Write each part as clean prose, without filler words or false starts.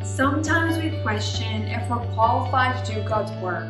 Sometimes we question if we're qualified to do God's work,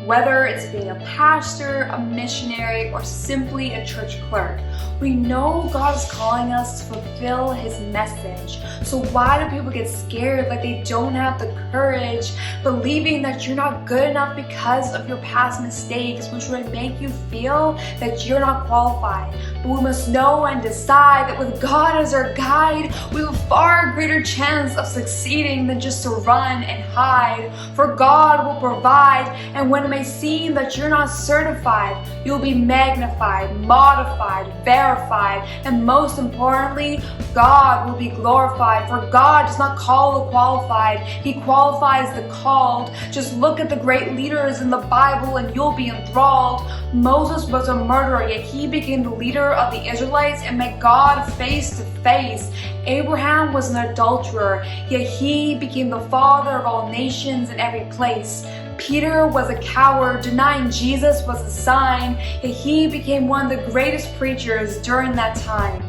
whether it's being a pastor, a missionary, or simply a church clerk. We know God is calling us to fulfill His message. So why do people get scared like they don't have the courage, believing that you're not good enough because of your past mistakes, which would make you feel that you're not qualified? But we must know and decide that with God as our guide, we have a far greater chance of succeeding than just to run and hide. For God will provide, and when it may seem that you're not certified, you'll be magnified, modified, verified, and most importantly, God will be glorified. For God does not call the qualified, He qualifies the called. Just look at the great leaders in the Bible and you'll be enthralled. Moses was a murderer, yet he became the leader of the Israelites and met God face to face. Abraham was an adulterer, yet he became the father of all nations in every place. Peter was a coward, denying Jesus was a sign, yet he became one of the greatest preachers during that time.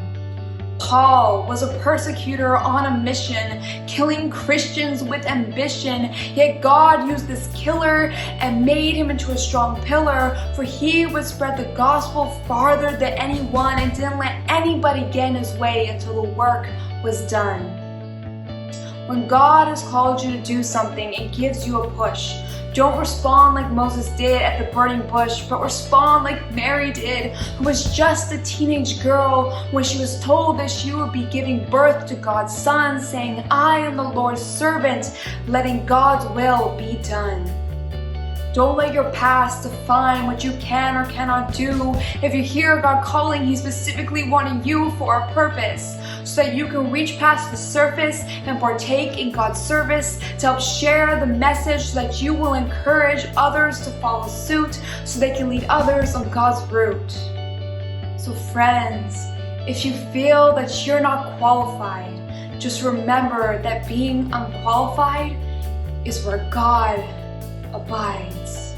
Paul was a persecutor on a mission, killing Christians with ambition, yet God used this killer and made him into a strong pillar, for he would spread the gospel farther than anyone and didn't let anybody get in his way until the work was done. When God has called you to do something and gives you a push, don't respond like Moses did at the burning bush, but respond like Mary did, who was just a teenage girl when she was told that she would be giving birth to God's Son, saying, "I am the Lord's servant," letting God's will be done. Don't let your past define what you can or cannot do. If you hear God calling, He's specifically wanting you for a purpose, so that you can reach past the surface and partake in God's service to help share the message, so that you will encourage others to follow suit, so they can lead others on God's route. So friends, if you feel that you're not qualified, just remember that being unqualified is where God abides.